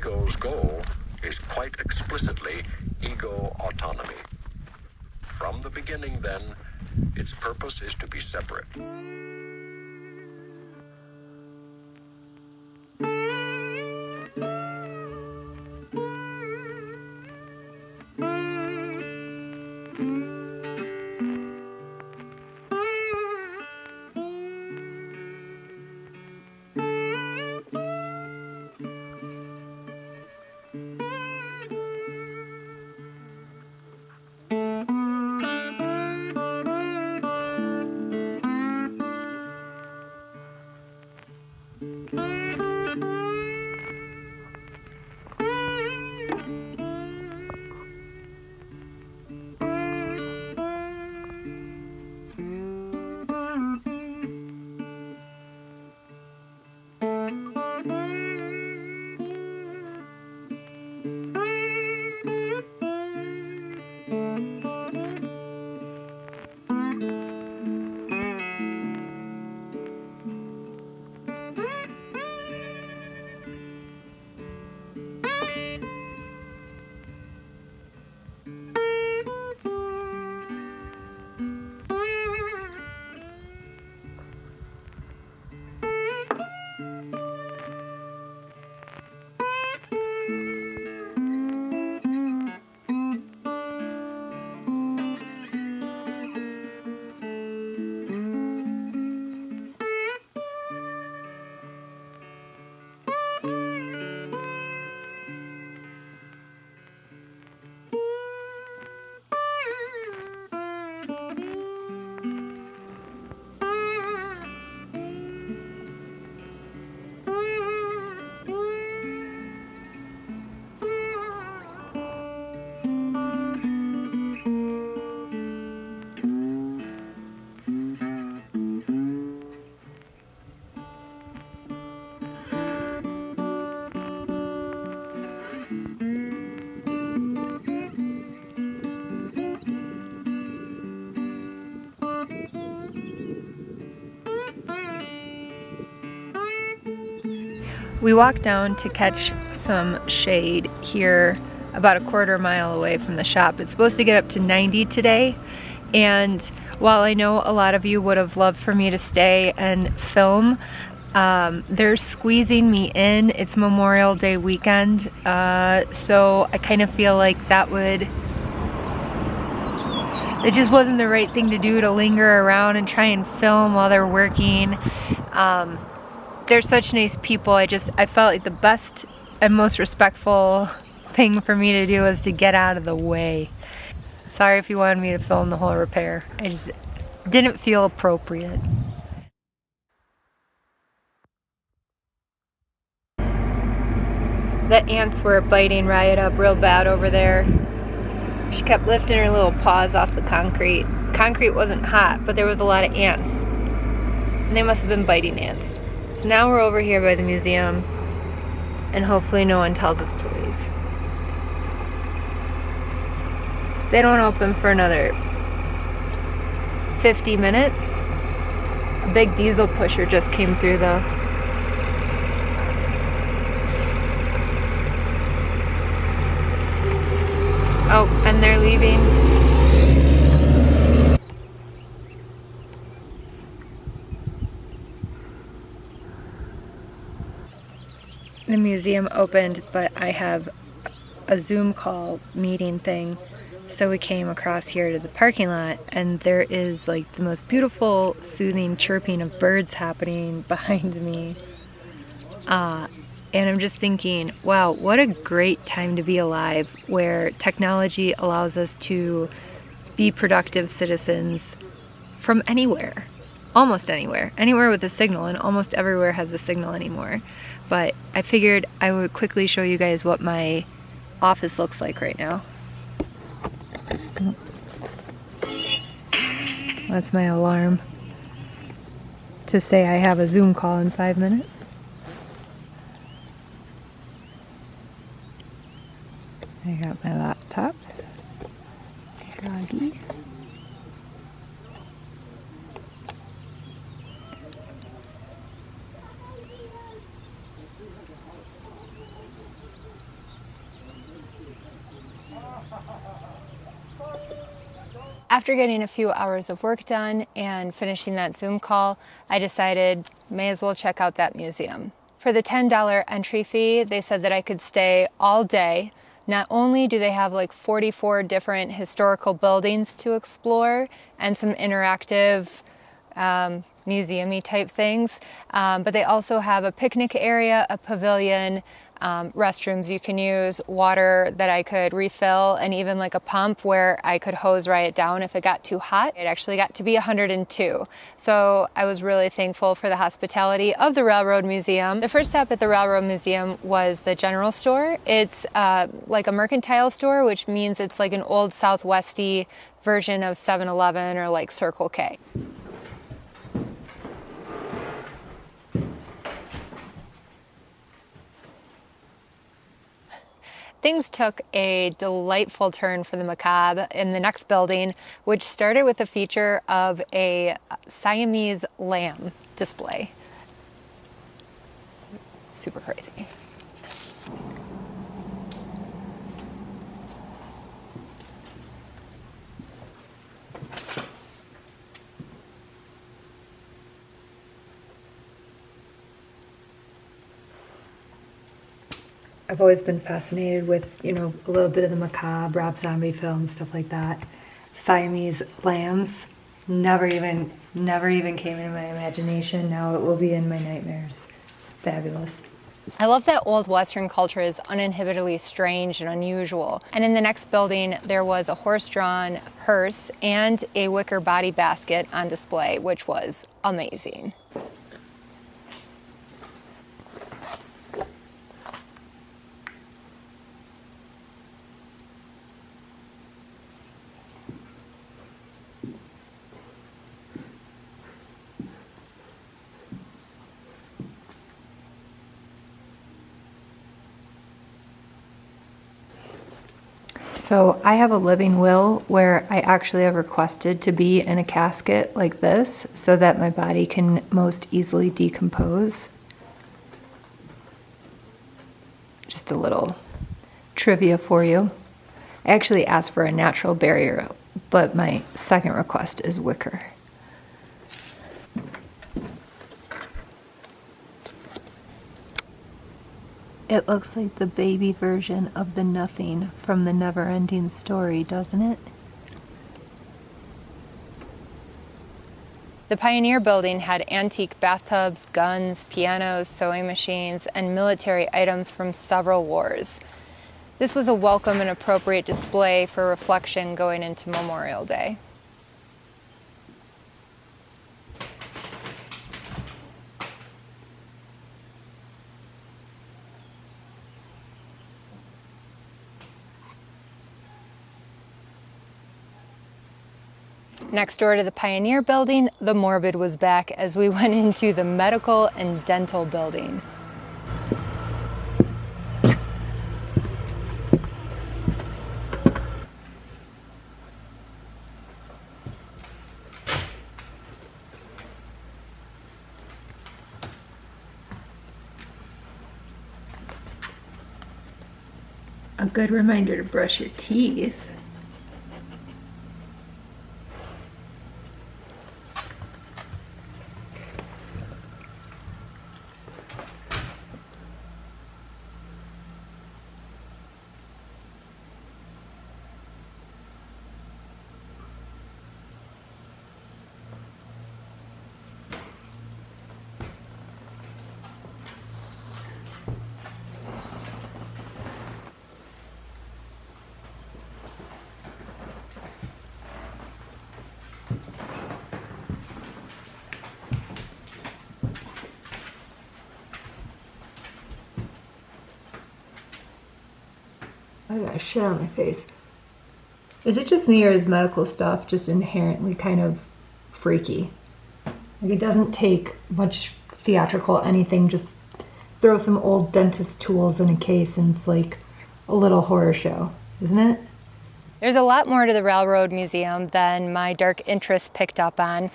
eco's goal is quite explicitly ego autonomy. From the beginning, then, its purpose is to be separate. We walked down to catch some shade here about a quarter mile away from the shop. It's supposed to get up to 90 today, and while I know a lot of you would have loved for me to stay and film, they're squeezing me in. It's Memorial Day weekend, so I kind of feel like it just wasn't the right thing to do, to linger around and try and film while they're working. They're such nice people. I felt like the best and most respectful thing for me to do was to get out of the way. Sorry if you wanted me to film the whole repair. I just didn't feel appropriate. The ants were biting Riot up real bad over there. She kept lifting her little paws off the concrete. Concrete wasn't hot, but there was a lot of ants. And they must have been biting ants. So now we're over here by the museum, and hopefully no one tells us to leave. They don't open for another 50 minutes. A big diesel pusher just came through though. Oh, and they're leaving. The museum opened, but I have a Zoom call meeting thing, so we came across here to the parking lot, and there is like the most beautiful, soothing chirping of birds happening behind me. And I'm just thinking, wow, what a great time to be alive, where technology allows us to be productive citizens from anywhere. Almost anywhere. Anywhere with a signal, and almost everywhere has a signal anymore. But I figured I would quickly show you guys what my office looks like right now. That's my alarm to say I have a Zoom call in 5 minutes. I got my laptop, doggy. After getting a few hours of work done and finishing that Zoom call, I decided may as well check out that museum. For the $10 entry fee, they said that I could stay all day. Not only do they have like 44 different historical buildings to explore and some interactive museum-y type things, but they also have a picnic area, a pavilion, restrooms you can use, water that I could refill, and even like a pump where I could hose Riot down if it got too hot. It actually got to be 102. So I was really thankful for the hospitality of the Railroad Museum. The first stop at the Railroad Museum was the general store. It's like a mercantile store, which means it's like an old Southwesty version of 7-Eleven or like Circle K. Things took a delightful turn for the macabre in the next building, which started with a feature of a Siamese lamb display. Super crazy. I've always been fascinated with, a little bit of the macabre, Rob Zombie films, stuff like that. Siamese lambs never even came into my imagination. Now it will be in my nightmares. It's fabulous. I love that old Western culture is uninhibitedly strange and unusual. And in the next building, there was a horse-drawn hearse and a wicker body basket on display, which was amazing. So I have a living will where I actually have requested to be in a casket like this so that my body can most easily decompose. Just a little trivia for you. I actually asked for a natural barrier, but my second request is wicker. It looks like the baby version of the Nothing from the Never-Ending Story, doesn't it? The Pioneer Building had antique bathtubs, guns, pianos, sewing machines, and military items from several wars. This was a welcome and appropriate display for reflection going into Memorial Day. Next door to the Pioneer Building, the morbid was back as we went into the Medical and Dental Building. A good reminder to brush your teeth. I got shit on my face. Is it just me, or is medical stuff just inherently kind of freaky? Like, it doesn't take much theatrical anything, just throw some old dentist tools in a case and it's like a little horror show, isn't it? There's a lot more to the Railroad Museum than my dark interest picked up on.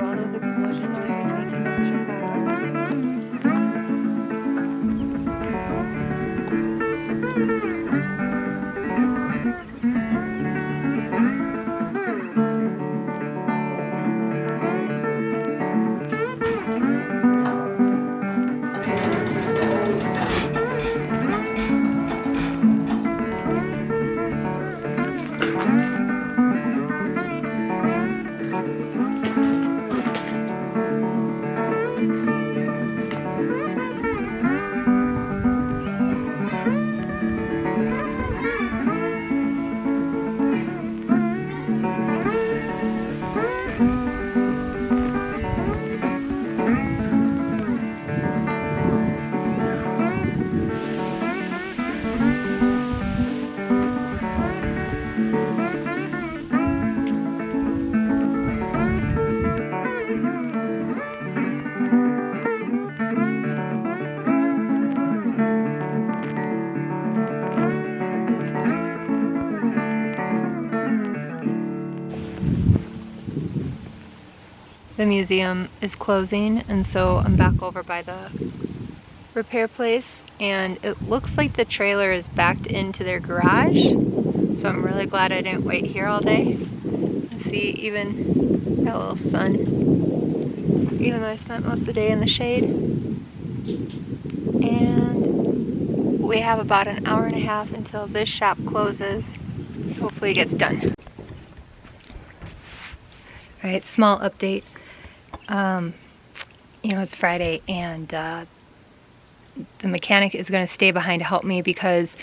all those explosion noises make you miss Chicago? The museum is closing, and so I'm back over by the repair place, and it looks like the trailer is backed into their garage, so I'm really glad I didn't wait here all day. See, even got a little sun, even though I spent most of the day in the shade. And we have about an hour and a half until this shop closes. Hopefully it gets done. Alright, small update. You know, it's Friday, and the mechanic is going to stay behind to help me because,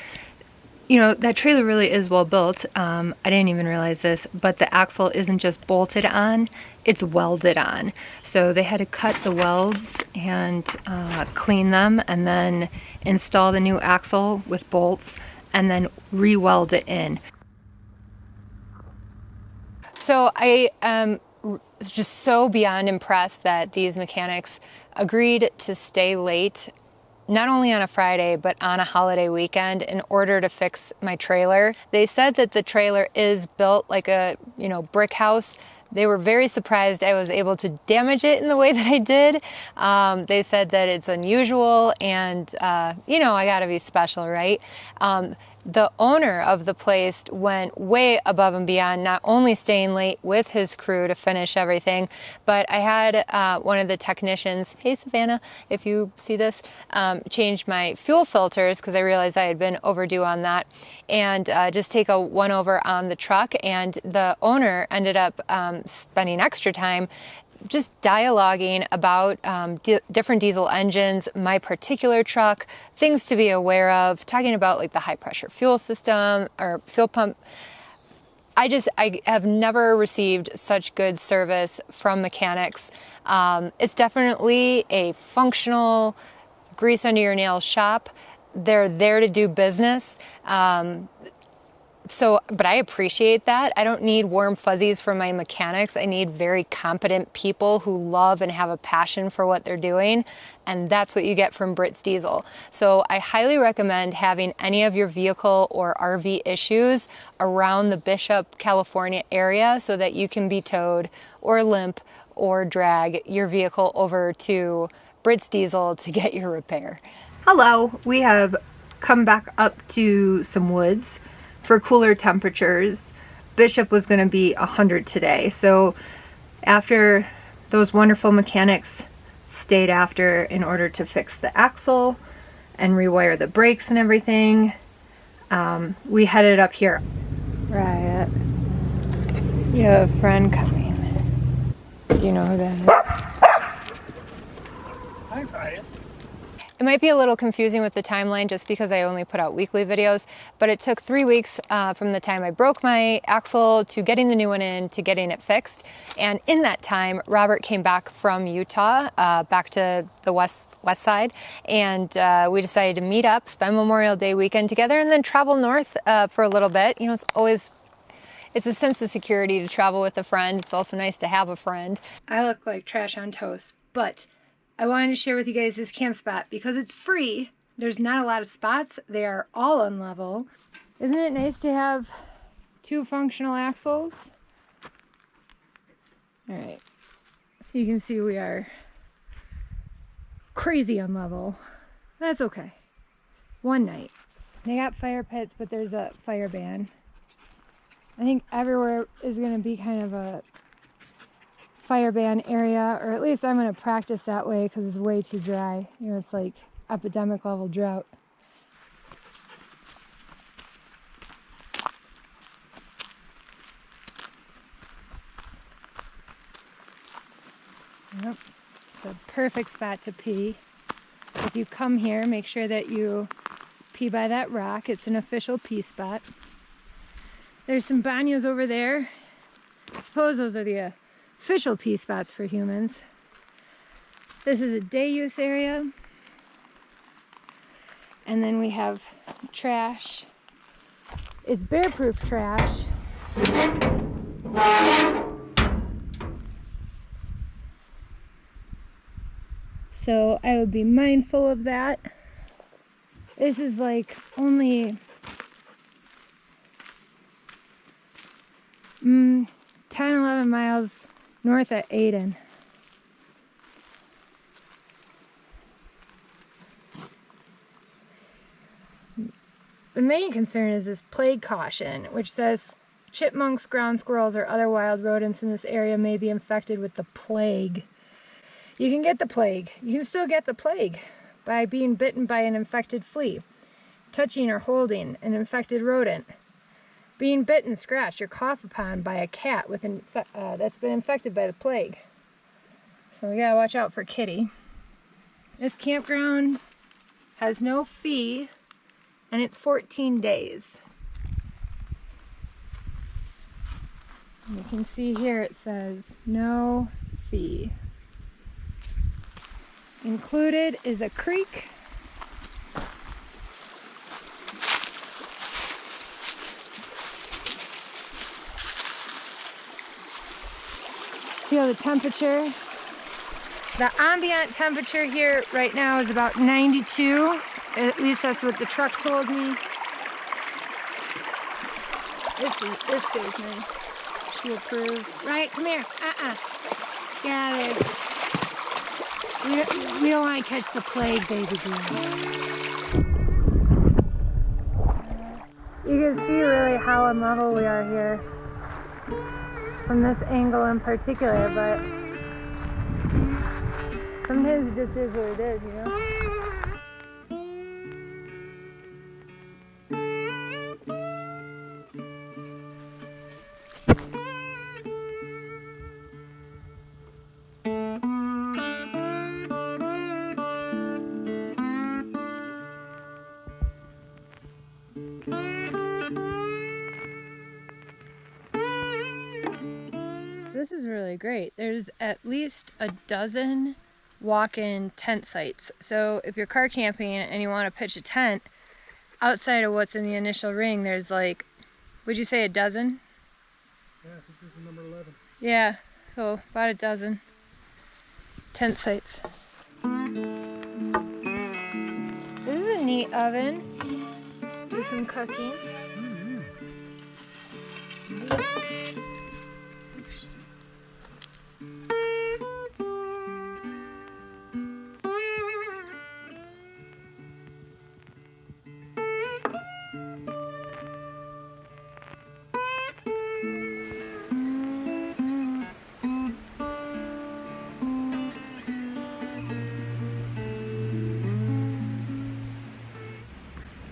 you know, that trailer really is well built. I didn't even realize this, but the axle isn't just bolted on, it's welded on. So they had to cut the welds and clean them, and then install the new axle with bolts, and then re-weld it in. So I was just so beyond impressed that these mechanics agreed to stay late, not only on a Friday, but on a holiday weekend in order to fix my trailer. They said that the trailer is built like a, you know, brick house. They were very surprised I was able to damage it in the way that I did. They said that it's unusual, and, you know, I gotta be special, right? The owner of the place went way above and beyond, not only staying late with his crew to finish everything, but I had one of the technicians, hey Savannah, if you see this, change my fuel filters because I realized I had been overdue on that, and just take a one-over on the truck, and the owner ended up spending extra time just dialoguing about different diesel engines, my particular truck, things to be aware of, talking about like the high pressure fuel system or fuel pump. I have never received such good service from mechanics. It's definitely a functional, grease under your nails shop. They're there to do business. But I appreciate that. I don't need warm fuzzies from my mechanics. I need very competent people who love and have a passion for what they're doing. And that's what you get from Brits Diesel. So I highly recommend having any of your vehicle or RV issues around the Bishop, California area so that you can be towed or limp or drag your vehicle over to Brits Diesel to get your repair. Hello, we have come back up to some woods for cooler temperatures. Bishop was going to be 100 today, so after those wonderful mechanics stayed after in order to fix the axle and rewire the brakes and everything, we headed up here. Riot, you have a friend coming. Do you know who that is? Hi, Riot. It might be a little confusing with the timeline just because I only put out weekly videos, but it took 3 weeks from the time I broke my axle to getting the new one in to getting it fixed. And in that time, Robert came back from Utah, back to the west side, and we decided to meet up, spend Memorial Day weekend together, and then travel north for a little bit. You know, it's a sense of security to travel with a friend. It's also nice to have a friend. I look like trash on toast, but I wanted to share with you guys this camp spot because it's free. There's not a lot of spots. They are all on level. Isn't it nice to have 2 functional axles? All right, So you can see we are crazy unlevel. That's okay. One night. They got fire pits, but there's a fire ban. I think everywhere is going to be kind of a fire ban area, or at least I'm going to practice that way because it's way too dry. You know, it's like epidemic level drought. Yep. It's a perfect spot to pee. If you come here, make sure that you pee by that rock. It's an official pee spot. There's some baños over there. I suppose those are the official pee spots for humans. This is a day use area. And then we have trash. It's bear-proof trash. So I would be mindful of that. This is like only 10, 11 miles north of Adin. The main concern is this plague caution, which says chipmunks, ground squirrels, or other wild rodents in this area may be infected with the plague. You can get the plague. You can still get the plague by being bitten by an infected flea, touching or holding an infected rodent, being bitten, scratched, or coughed upon by a cat with that's been infected by the plague. So we gotta watch out for Kitty. This campground has no fee, and it's 14 days. And you can see here it says no fee. Included is a creek. Feel the temperature. The ambient temperature here right now is about 92. At least that's what the truck told me. This goes nice. She approves. Right, come here. Got it. We don't want to catch the plague, baby girl. You can see really how unlevel we are here from this angle in particular, but sometimes it just is what it is, you know? This is really great. There's at least a dozen walk-in tent sites. So if you're car camping and you want to pitch a tent outside of what's in the initial ring, there's like, would you say a dozen? Yeah, I think this is number 11. Yeah, so about a dozen tent sites. This is a neat oven. Do some cooking. Interesting.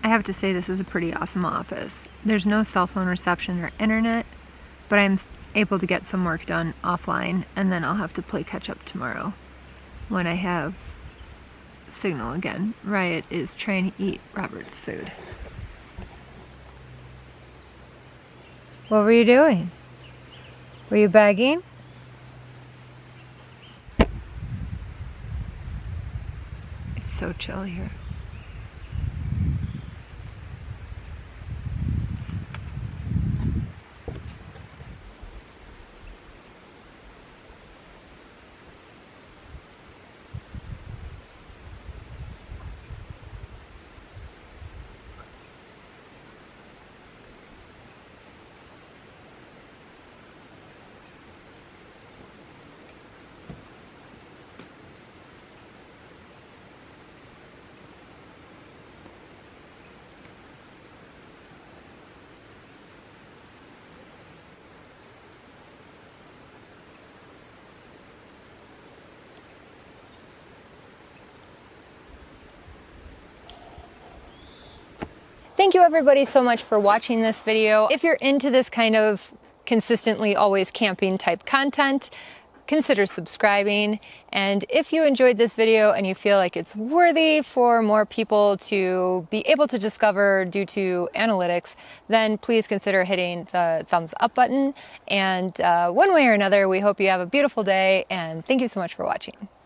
I have to say this is a pretty awesome office. There's no cell phone reception or internet, but I'm able to get some work done offline, and then I'll have to play catch up tomorrow when I have signal again. Riot is trying to eat Robert's food. What were you doing? Were you begging? It's so chill here. Thank you everybody so much for watching this video. If you're into this kind of consistently always camping type content, consider subscribing. And if you enjoyed this video and you feel like it's worthy for more people to be able to discover due to analytics, then please consider hitting the thumbs up button. And one way or another, we hope you have a beautiful day, and thank you so much for watching.